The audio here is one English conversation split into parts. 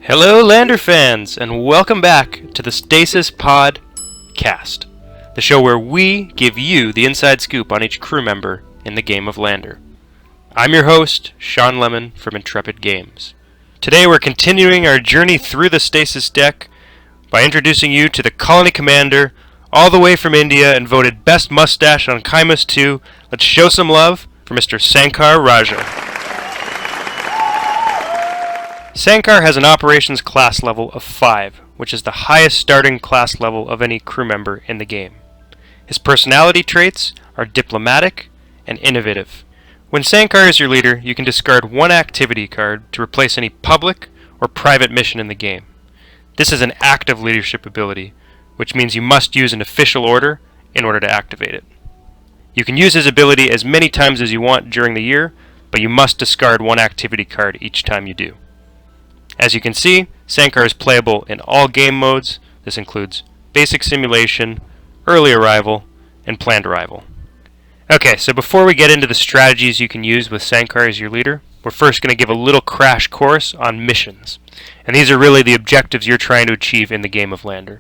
Hello, Lander fans, and welcome back to the Stasis Podcast, the show where we give you the inside scoop on each crew member in the game of Lander. I'm your host, Sean Lemon from Intrepid Games. Today we're continuing our journey through the Stasis deck by introducing you to the Colony Commander, all the way from India and voted Best Mustache on Kaimus 2. Let's show some love for Mr. Sankar Raja. Sankar has an operations class level of 5, which is the highest starting class level of any crew member in the game. His personality traits are diplomatic and innovative. When Sankar is your leader, you can discard one activity card to replace any public or private mission in the game. This is an active leadership ability, which means you must use an official order in order to activate it. You can use his ability as many times as you want during the year, but you must discard one activity card each time you do. As you can see, Sankar is playable in all game modes. This includes Basic Simulation, Early Arrival, and Planned Arrival. Okay, so before we get into the strategies you can use with Sankar as your leader, we're first going to give a little crash course on missions. And these are really the objectives you're trying to achieve in the game of Lander.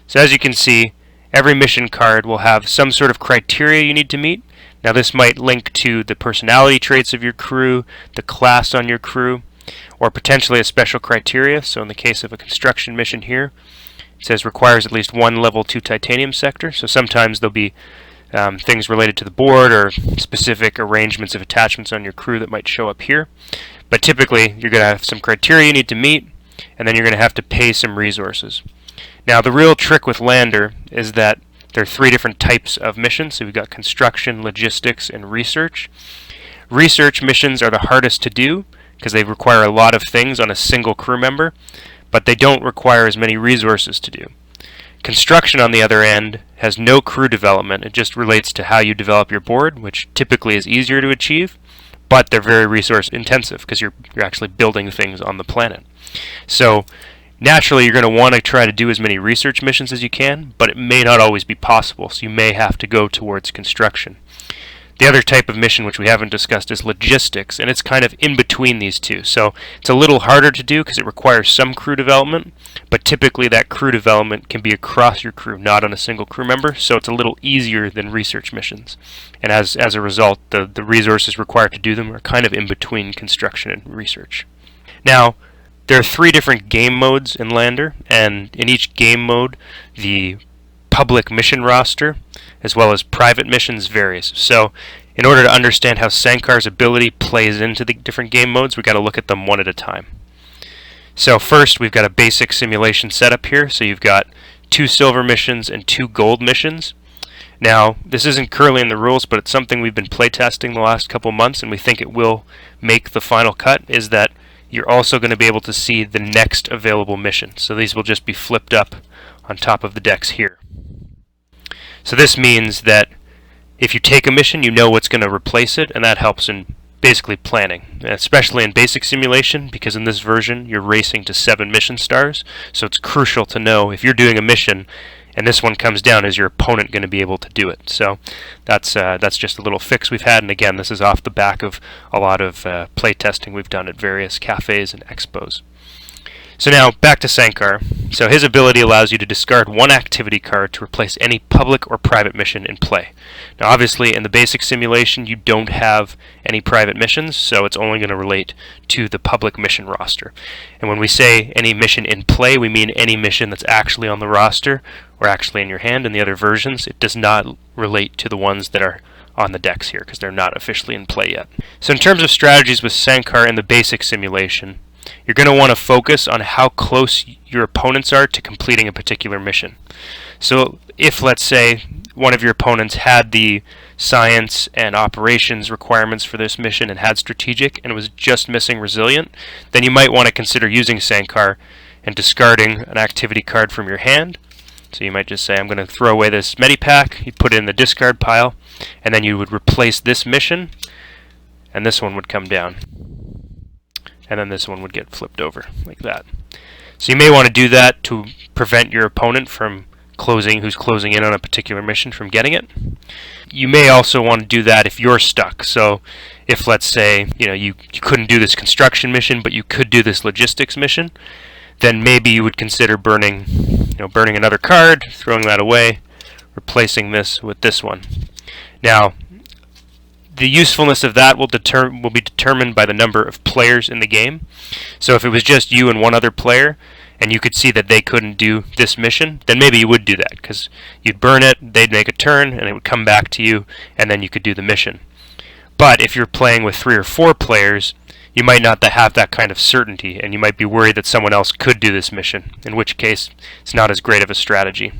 So as you can see, every mission card will have some sort of criteria you need to meet. Now this might link to the personality traits of your crew, the class on your crew, or potentially a special criteria. So in the case of a construction mission here, it says requires at least one level 2 titanium sector. So sometimes there'll be things related to the board or specific arrangements of attachments on your crew that might show up here. But typically you're going to have some criteria you need to meet, and then you're going to have to pay some resources. Now the real trick with Lander is that there are 3 different types of missions. So we've got construction, logistics, and research. Research missions are the hardest to do because they require a lot of things on a single crew member, but they don't require as many resources to do. Construction, on the other end, has no crew development. It just relates to how you develop your board, which typically is easier to achieve, but they're very resource intensive because you're actually building things on the planet. So naturally you're going to want to try to do as many research missions as you can, but it may not always be possible, so you may have to go towards construction. The other type of mission, which we haven't discussed, is logistics, and it's kind of in between these two. So it's a little harder to do because it requires some crew development, but typically that crew development can be across your crew, not on a single crew member, so it's a little easier than research missions. And as a result, the resources required to do them are kind of in between construction and research. Now, there are 3 different game modes in Lander, and in each game mode, the public mission roster as well as private missions varies. So in order to understand how Sankar's ability plays into the different game modes, we've got to look at them one at a time. So first we've got a basic simulation setup here. So you've got 2 silver missions and 2 gold missions. Now this isn't currently in the rules, but it's something we've been playtesting the last couple months, and we think it will make the final cut, is that you're also going to be able to see the next available mission. So these will just be flipped up on top of the decks here. So this means that if you take a mission, you know what's going to replace it, and that helps in basically planning, especially in basic simulation, because in this version you're racing to 7 mission stars, so it's crucial to know if you're doing a mission and this one comes down, is your opponent going to be able to do it. So that's just a little fix we've had, and again, this is off the back of a lot of play testing we've done at various cafes and expos. So now, back to Sankar. So his ability allows you to discard one activity card to replace any public or private mission in play. Now obviously in the basic simulation you don't have any private missions, so it's only going to relate to the public mission roster. And when we say any mission in play, we mean any mission that's actually on the roster or actually in your hand in the other versions. It does not relate to the ones that are on the decks here because they're not officially in play yet. So in terms of strategies with Sankar in the basic simulation, you're going to want to focus on how close your opponents are to completing a particular mission. So if, let's say, one of your opponents had the science and operations requirements for this mission and had strategic and was just missing resilient, then you might want to consider using Sankar and discarding an activity card from your hand. So you might just say, I'm going to throw away this medipack, you put it in the discard pile, and then you would replace this mission, and this one would come down. And then this one would get flipped over, like that. So you may want to do that to prevent your opponent from who's closing in on a particular mission from getting it. You may also want to do that if you're stuck. So if, let's say, you couldn't do this construction mission, but you could do this logistics mission, then maybe you would consider burning another card, throwing that away, replacing this with this one. Now, the usefulness of that will be determined by the number of players in the game. So if it was just you and one other player, and you could see that they couldn't do this mission, then maybe you would do that, because you'd burn it, they'd make a turn, and it would come back to you, and then you could do the mission. But if you're playing with 3 or 4 players, you might not have that kind of certainty, and you might be worried that someone else could do this mission, in which case it's not as great of a strategy.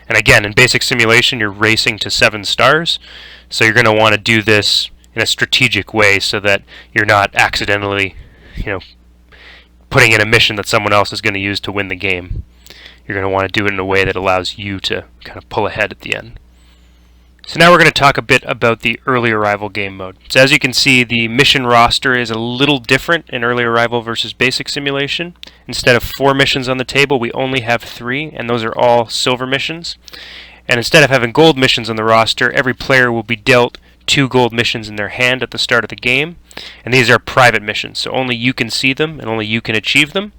And again, in basic simulation, you're racing to 7 stars, so you're going to want to do this in a strategic way so that you're not accidentally, putting in a mission that someone else is going to use to win the game. You're going to want to do it in a way that allows you to kind of pull ahead at the end. So now we're going to talk a bit about the early arrival game mode. So as you can see, the mission roster is a little different in early arrival versus basic simulation. Instead of 4 missions on the table, we only have 3, and those are all silver missions. And instead of having gold missions on the roster, every player will be dealt 2 gold missions in their hand at the start of the game, and these are private missions, so only you can see them and only you can achieve them.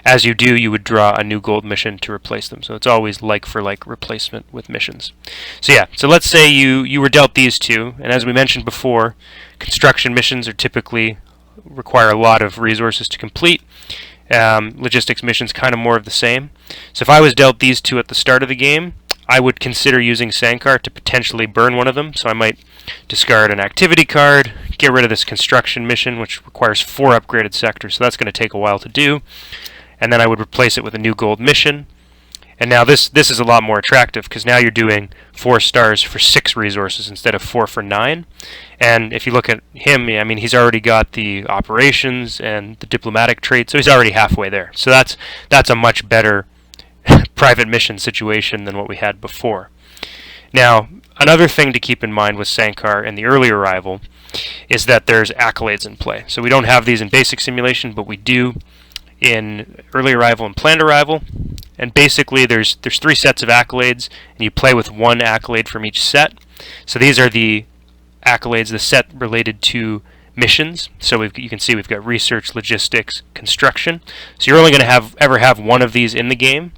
As you do, you would draw a new gold mission to replace them, so it's always like for like replacement with missions. So let's say you were dealt these 2, and as we mentioned before, construction missions are typically require a lot of resources to complete. Logistics missions kind of more of the same. So if I was dealt these 2 at the start of the game, I would consider using Sankar to potentially burn one of them, so I might discard an activity card, get rid of this construction mission, which requires 4 upgraded sectors, so that's going to take a while to do, and then I would replace it with a new gold mission. And now this is a lot more attractive, because now you're doing 4 stars for 6 resources instead of 4 for 9, and if you look at him, I mean, he's already got the operations and the diplomatic trait, so he's already halfway there. So that's a much better private mission situation than what we had before. Now, another thing to keep in mind with Sankar in the early arrival is that there's accolades in play. So we don't have these in basic simulation, but we do in early arrival and planned arrival. And basically there's 3 sets of accolades, and you play with 1 accolade from each set. So these are the accolades, the set related to missions. So you can see we've got research, logistics, construction. So you're only going to ever have 1 of these in the game.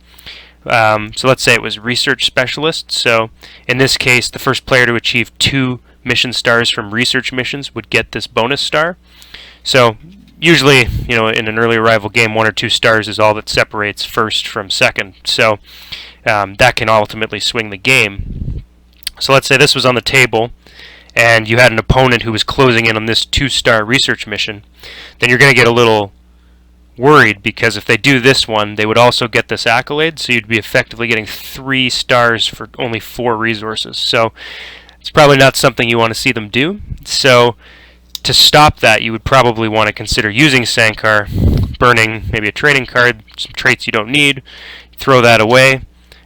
So let's say it was research specialist. So in this case, the first player to achieve 2 mission stars from research missions would get this bonus star. So usually, in an early arrival game, 1 or 2 stars is all that separates first from second. So that can ultimately swing the game. So let's say this was on the table, and you had an opponent who was closing in on this 2-star research mission. Then you're going to get a little worried, because if they do this one, they would also get this accolade, so you'd be effectively getting 3 stars for only 4 resources. So it's probably not something you want to see them do. So to stop that, you would probably want to consider using Sankar, burning maybe a trading card, some traits you don't need, throw that away,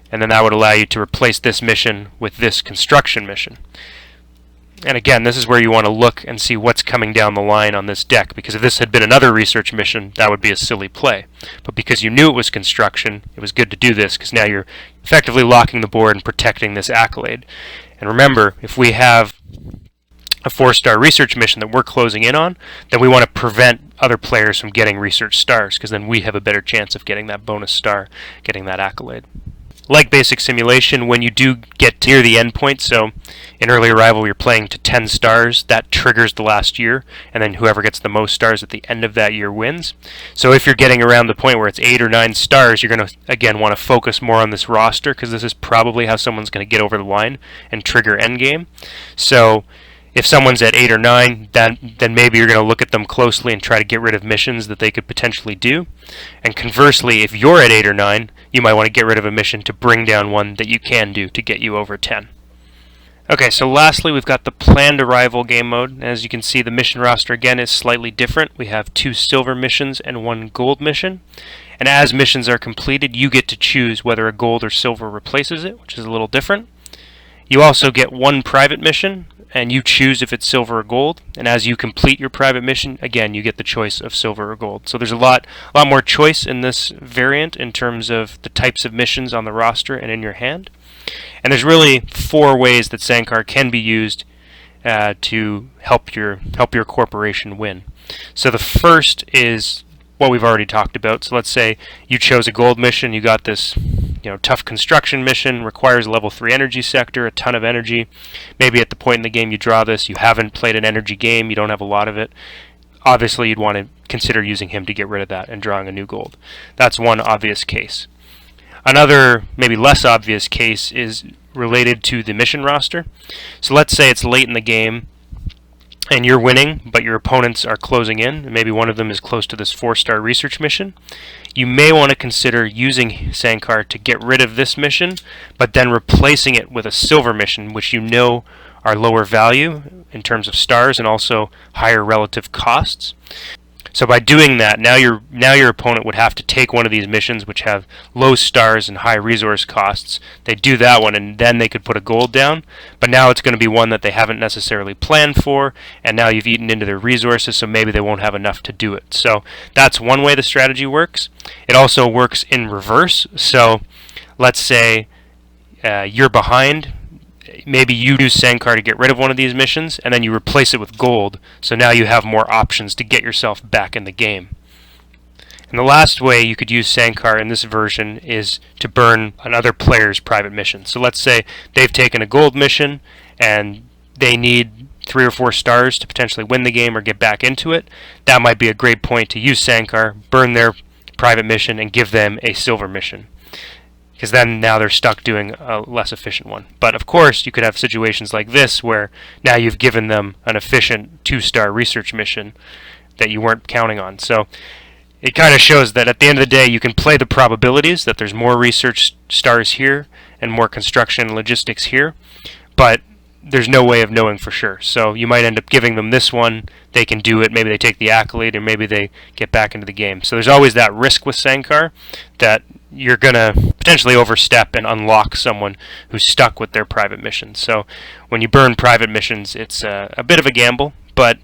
and then that would allow you to replace this mission with this construction mission. And again, this is where you want to look and see what's coming down the line on this deck, because if this had been another research mission, that would be a silly play. But because you knew it was construction, it was good to do this, because now you're effectively locking the board and protecting this accolade. And remember, if we have a 4-star research mission that we're closing in on, then we want to prevent other players from getting research stars, because then we have a better chance of getting that bonus star, getting that accolade. Like basic simulation, when you do get near the end point, so in early arrival you're playing to 10 stars, that triggers the last year, and then whoever gets the most stars at the end of that year wins. So if you're getting around the point where it's 8 or 9 stars, you're going to, again, want to focus more on this roster, because this is probably how someone's going to get over the line and trigger endgame. So if someone's at 8 or 9, then maybe you're going to look at them closely and try to get rid of missions that they could potentially do. And conversely, if you're at 8 or 9, you might want to get rid of a mission to bring down one that you can do to get you over 10. Okay, so lastly, we've got the planned arrival game mode. As you can see, the mission roster again is slightly different. We have 2 silver missions and 1 gold mission. And as missions are completed, you get to choose whether a gold or silver replaces it, which is a little different. You also get 1 private mission, and you choose if it's silver or gold. And as you complete your private mission, again, you get the choice of silver or gold. So there's a lot more choice in this variant in terms of the types of missions on the roster and in your hand. And there's really 4 ways that Sankar can be used to help your corporation win. So the first is what we've already talked about. So let's say you chose a gold mission, you got this tough construction mission, requires a level 3 energy sector, a ton of energy. Maybe at the point in the game you draw this, you haven't played an energy game, you don't have a lot of it. Obviously you'd want to consider using him to get rid of that and drawing a new gold. That's one obvious case. Another, maybe less obvious case is related to the mission roster. So let's say it's late in the game and you're winning, but your opponents are closing in, and maybe one of them is close to this 4-star research mission. You may want to consider using Sankar to get rid of this mission, but then replacing it with a silver mission, which you know are lower value in terms of stars and also higher relative costs. So by doing that, now your opponent would have to take one of these missions which have low stars and high resource costs. They do that one and then they could put a gold down, but now it's going to be one that they haven't necessarily planned for, and now you've eaten into their resources, so maybe they won't have enough to do it. So that's one way the strategy works. It also works in reverse. So let's say you're behind. Maybe you use Sankar to get rid of one of these missions, and then you replace it with gold, so now you have more options to get yourself back in the game. And the last way you could use Sankar in this version is to burn another player's private mission. So let's say they've taken a gold mission, and they need 3 or 4 stars to potentially win the game or get back into it. That might be a great point to use Sankar, burn their private mission, and give them a silver mission, because then now they're stuck doing a less efficient one. But of course, you could have situations like this where now you've given them an efficient 2-star research mission that you weren't counting on. So it kind of shows that at the end of the day, you can play the probabilities that there's more research stars here and more construction and logistics here, but there's no way of knowing for sure. So you might end up giving them this one, they can do it, maybe they take the accolade, or maybe they get back into the game. So there's always that risk with Sankar that you're going to potentially overstep and unlock someone who's stuck with their private missions. So when you burn private missions, it's a bit of a gamble, but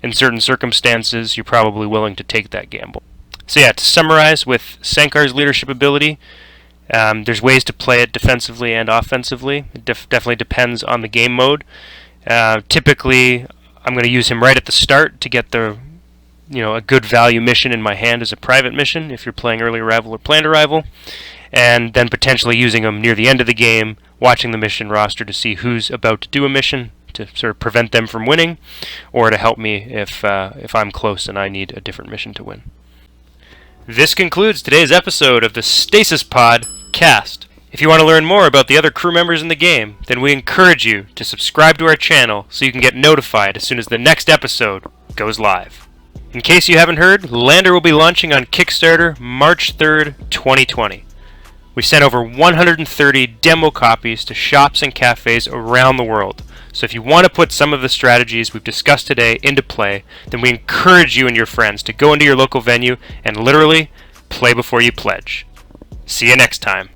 in certain circumstances, you're probably willing to take that gamble. So yeah, to summarize, with Sankar's leadership ability, there's ways to play it defensively and offensively. It definitely depends on the game mode. Typically, I'm going to use him right at the start to get a good value mission in my hand as a private mission if you're playing early arrival or planned arrival, and then potentially using him near the end of the game, watching the mission roster to see who's about to do a mission to sort of prevent them from winning, or to help me if I'm close and I need a different mission to win. This concludes today's episode of the Stasis Podcast. If you want to learn more about the other crew members in the game, then we encourage you to subscribe to our channel so you can get notified as soon as the next episode goes live. In case you haven't heard, Lander will be launching on Kickstarter March 3rd, 2020. We sent over 130 demo copies to shops and cafes around the world. So if you want to put some of the strategies we've discussed today into play, then we encourage you and your friends to go into your local venue and literally play before you pledge. See you next time.